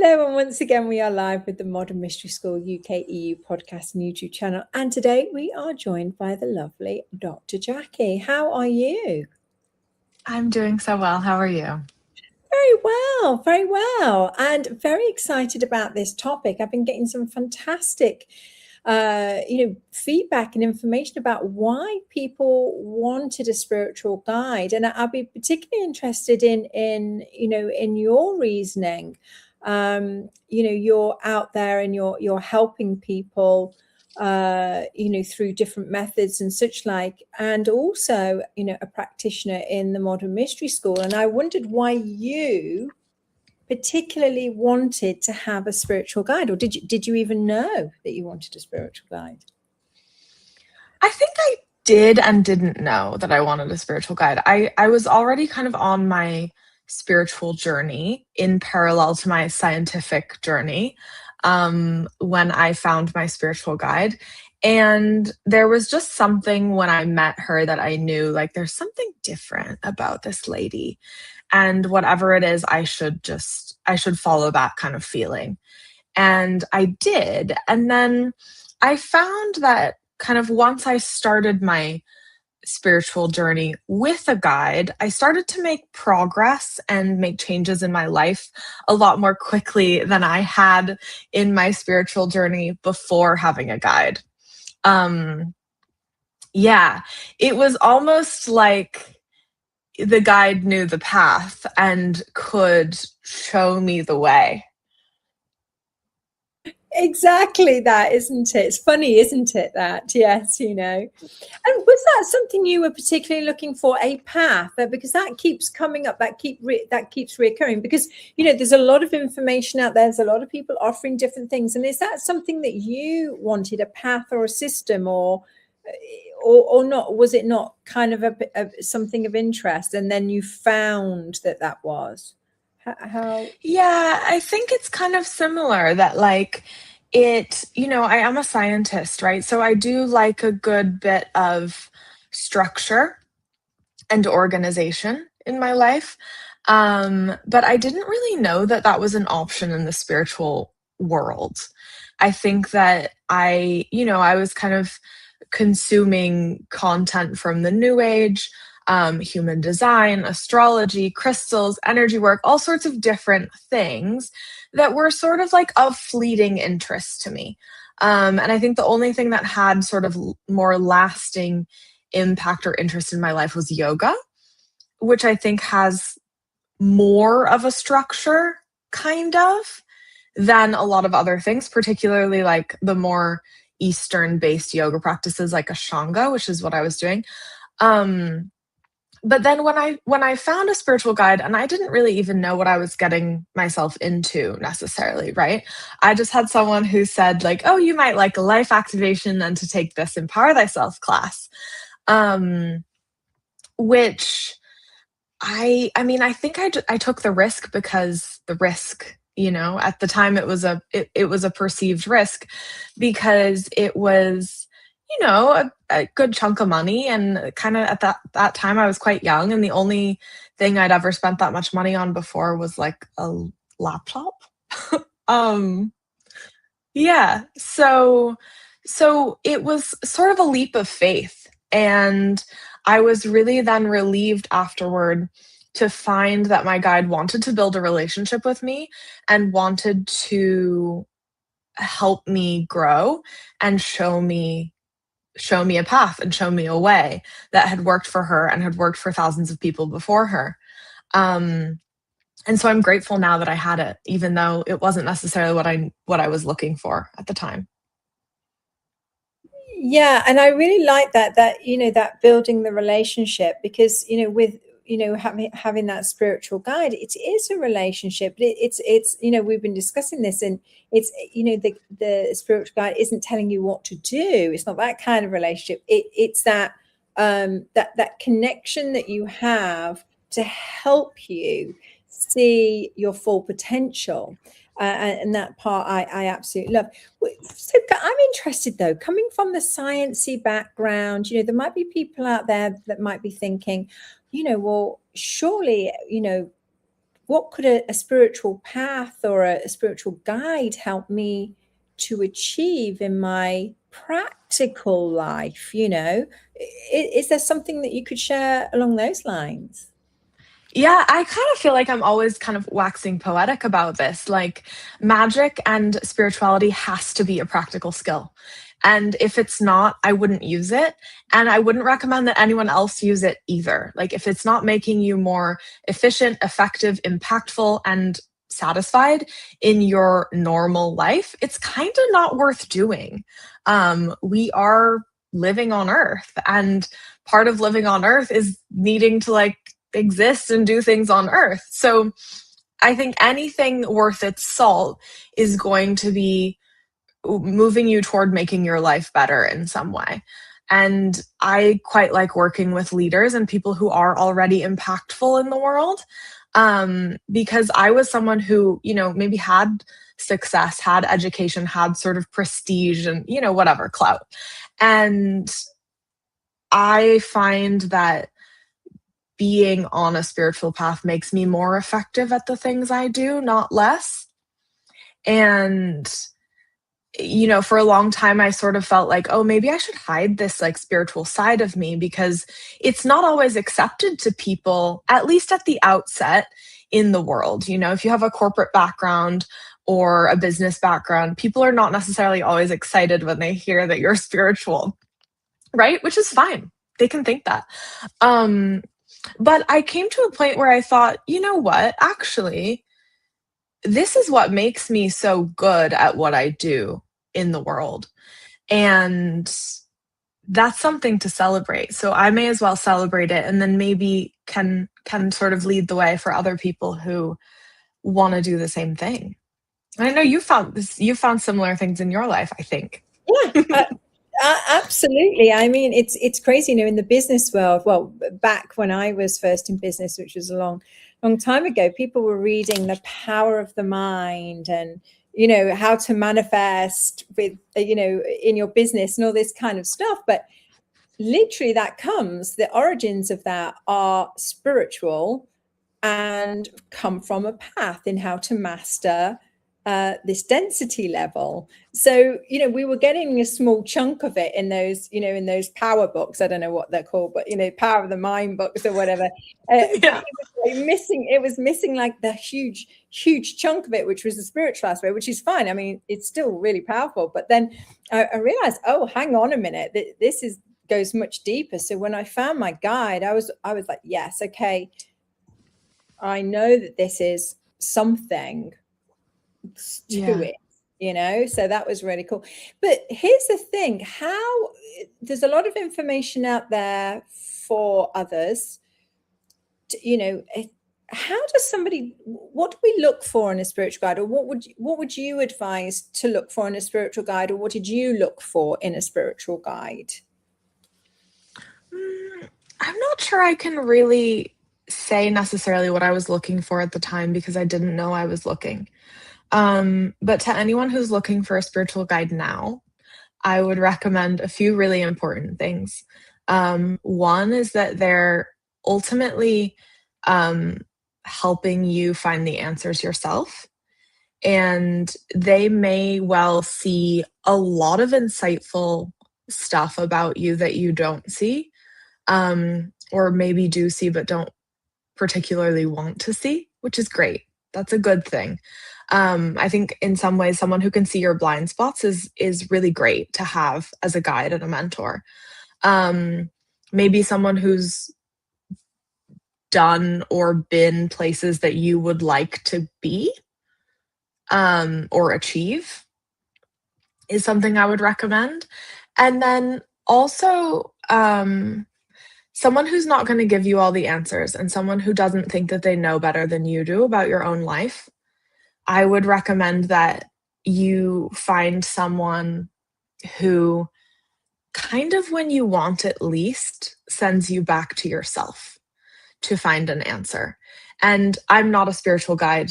Hello, and once again, we are live with the Modern Mystery School UK EU podcast and YouTube channel. And today we are joined by the lovely Dr. Jackie. How are you? I'm doing so well. How are you? Very well, and very excited about this topic. I've been getting some fantastic, feedback and information about why people wanted a spiritual guide, and I'll be particularly interested in your reasoning. You're out there and you're helping people through different methods and such like, and also, a practitioner in the Modern Mystery School. And I wondered why you particularly wanted to have a spiritual guide, or did you even know that you wanted a spiritual guide? I think I did and didn't know that I wanted a spiritual guide. I was already kind of on my spiritual journey in parallel to my scientific journey when I found my spiritual guide. And there was just something when I met her that I knew, like, there's something different about this lady. And whatever it is, I should follow that kind of feeling. And I did. And then I found that kind of once I started my spiritual journey with a guide, I started to make progress and make changes in my life a lot more quickly than I had in my spiritual journey before having a guide. Yeah, it was almost like the guide knew the path and could show me the way. Exactly that, isn't it? It's funny, isn't it, that? Yes. And was that something you were particularly looking for, a path? Because that keeps coming up, that keeps reoccurring, because there's a lot of information out there, there's a lot of people offering different things. And is that something that you wanted, a path or a system, or not? Was it not kind of something of interest, and then you found that was how? Yeah, I think it's kind of similar that, like, I am a scientist, right? So I do like a good bit of structure and organization in my life. But I didn't really know that that was an option in the spiritual world. I think that I was kind of consuming content from the new age, human design, astrology, crystals, energy work, all sorts of different things that were sort of like of fleeting interest to me. And I think the only thing that had sort of more lasting impact or interest in my life was yoga, which I think has more of a structure, kind of, than a lot of other things, particularly like the more Eastern based yoga practices like Ashtanga, which is what I was doing. Um, but then when I found a spiritual guide, and I didn't really even know what I was getting myself into necessarily, right? I just had someone who said, like, oh, you might like a life activation and to take this Empower Thyself class. Um, which I mean, I think I took the risk because the risk, at the time it was a perceived risk because it was, a good chunk of money. And kind of at that time I was quite young. And the only thing I'd ever spent that much money on before was like a laptop. um, yeah. So it was sort of a leap of faith. And I was really then relieved afterward to find that my guide wanted to build a relationship with me and wanted to help me grow and show me a path and show me a way that had worked for her and had worked for thousands of people before her. Um, and so I'm grateful now that I had it, even though it wasn't necessarily what I was looking for at the time. Yeah, and I really like that building the relationship, because with having that spiritual guide, it is a relationship. It's we've been discussing this, and it's the spiritual guide isn't telling you what to do. It's not that kind of relationship. It's that connection that you have to help you see your full potential. And that part I absolutely love. So I'm interested, though, coming from the sciencey background, there might be people out there that might be thinking, well, surely, what could a spiritual path or a spiritual guide help me to achieve in my practical life? Is there something that you could share along those lines? Yeah, I kind of feel like I'm always kind of waxing poetic about this. Like, magic and spirituality has to be a practical skill. And if it's not, I wouldn't use it. And I wouldn't recommend that anyone else use it either. Like, if it's not making you more efficient, effective, impactful, and satisfied in your normal life, it's kind of not worth doing. We are living on Earth, and part of living on Earth is needing to like exist and do things on Earth. So I think anything worth its salt is going to be moving you toward making your life better in some way. And I quite like working with leaders and people who are already impactful in the world, because I was someone who, maybe had success, had education, had sort of prestige and, whatever, clout. And I find that being on a spiritual path makes me more effective at the things I do, not less. And, for a long time, I sort of felt like, oh, maybe I should hide this like spiritual side of me because it's not always accepted to people, at least at the outset in the world. If you have a corporate background or a business background, people are not necessarily always excited when they hear that you're spiritual, right? Which is fine. They can think that. But I came to a point where I thought, you know what? Actually, this is what makes me so good at what I do in the world. And that's something to celebrate. So I may as well celebrate it and then maybe can sort of lead the way for other people who want to do the same thing. And I know you found similar things in your life, I think. Yeah. Absolutely. I mean, it's crazy, in the business world. Well, back when I was first in business, which was a long time ago, people were reading The Power of the Mind and how to manifest with in your business and all this kind of stuff. But literally, the origins of that are spiritual and come from a path in how to master this density level. So, we were getting a small chunk of it in those power books. I don't know what they're called, but, Power of the Mind books or whatever. Yeah. It was missing like the huge chunk of it, which was the spiritual aspect, which is fine. I mean, it's still really powerful. But then I realized, oh, hang on a minute, goes much deeper. So when I found my guide, I was like, yes, okay, I know that this is something to it. So that was really cool. But here's the thing, there's a lot of information out there for others how does what do we look for in a spiritual guide, or what would you advise to look for in a spiritual guide, or what did you look for in a spiritual guide? I'm not sure I can really say necessarily what I was looking for at the time because I didn't know I was looking. But to anyone who's looking for a spiritual guide now, I would recommend a few really important things. One is that they're ultimately helping you find the answers yourself. And they may well see a lot of insightful stuff about you that you don't see, or maybe do see but don't particularly want to see, which is great. That's a good thing. I think in some ways, someone who can see your blind spots is really great to have as a guide and a mentor. Maybe someone who's done or been places that you would like to be, or achieve is something I would recommend. And then also, someone who's not going to give you all the answers and someone who doesn't think that they know better than you do about your own life. I would recommend that you find someone who kind of, when you want it least, sends you back to yourself to find an answer. And I'm not a spiritual guide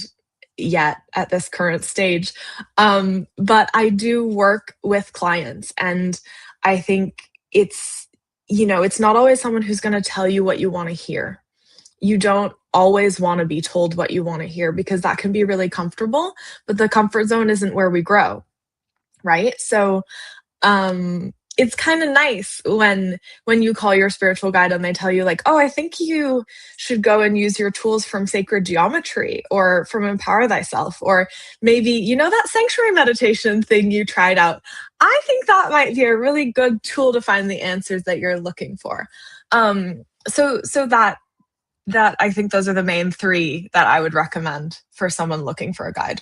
yet at this current stage, but I do work with clients, and I think it's not always someone who's going to tell you what you want to hear. you don't always want to be told what you want to hear, because that can be really comfortable, but the comfort zone isn't where we grow, right? So it's kind of nice when you call your spiritual guide and they tell you like, oh, I think you should go and use your tools from sacred geometry or from Empower Thyself, or maybe, you know, that sanctuary meditation thing you tried out, I think that might be a really good tool to find the answers that you're looking for. So that I think those are the main three that I would recommend for someone looking for a guide.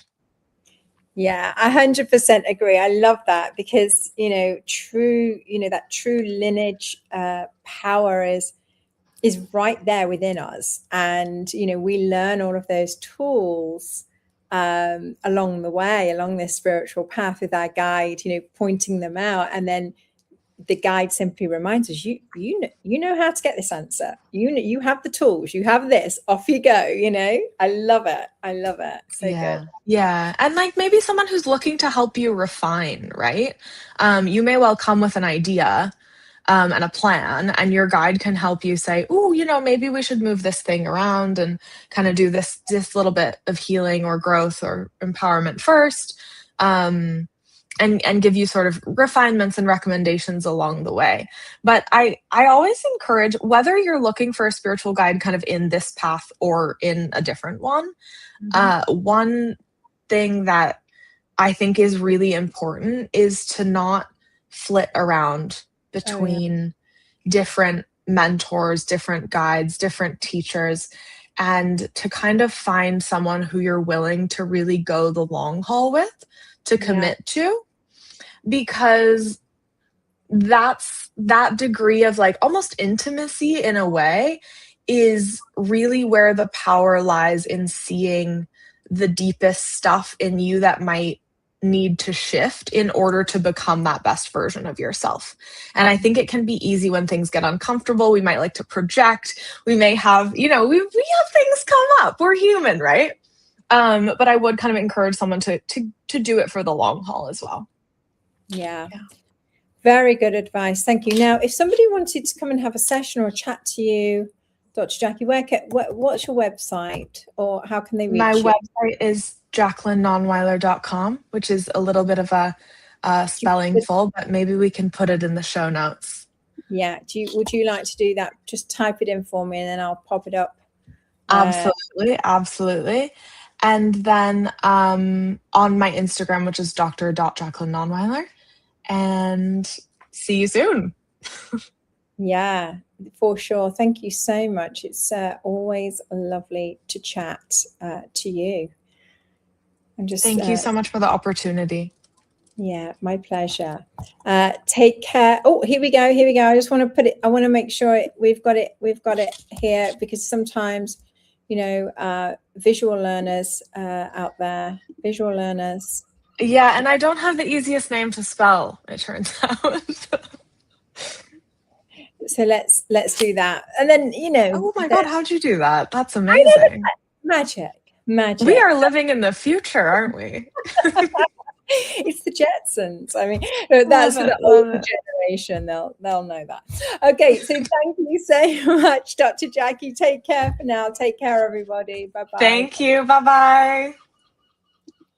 Yeah, I 100% agree. I love that, because, you know, that true lineage power is right there within us. And, you know, we learn all of those tools along the way, along this spiritual path with our guide, you know, pointing them out. And then the guide simply reminds us, you know how to get this answer. You have the tools, you have this, off you go, you know. I love it. So good. Yeah. And like maybe someone who's looking to help you refine, right? You may well come with an idea and a plan, and your guide can help you say, oh, you know, maybe we should move this thing around and kind of do this little bit of healing or growth or empowerment first. And give you sort of refinements and recommendations along the way. But I always encourage, whether you're looking for a spiritual guide kind of in this path or in a different one, one thing that I think is really important is to not flit around between different mentors, different guides, different teachers, and to kind of find someone who you're willing to really go the long haul with, to commit to, because that degree of like almost intimacy in a way is really where the power lies, in seeing the deepest stuff in you that might need to shift in order to become that best version of yourself. And I think it can be easy when things get uncomfortable. We might like to project. We may have, you know, we have things come up. We're human, right? But I would kind of encourage someone to do it for the long haul as well. Yeah. Very good advice. Thank you. Now, if somebody wanted to come and have a session or chat to you, Dr. Jackie, what's your website, or how can they reach you? My website is JacquelineNonweiler.com, which is a little bit of a spelling full, but maybe we can put it in the show notes. Yeah. Would you like to do that? Just type it in for me and then I'll pop it up. Absolutely. And then on my Instagram, which is dr.jacqueline.nonweiler. And see you soon. Yeah, for sure. Thank you so much. It's always lovely to chat to you. Thank you so much for the opportunity. Yeah, my pleasure. Take care. Oh, here we go. I just want to put it, I want to make sure we've got it here, because sometimes, you know, visual learners out there, visual learners. Yeah, and I don't have the easiest name to spell, it turns out. So let's do that. And then, you know. Oh my God, how'd you do that? That's amazing. Magic. We are living in the future, aren't we? It's the Jetsons. I mean, that's for the older generation. They'll know that. Okay, so thank you so much, Dr. Jackie. Take care for now. Take care, everybody. Bye-bye. Thank you. Bye-bye.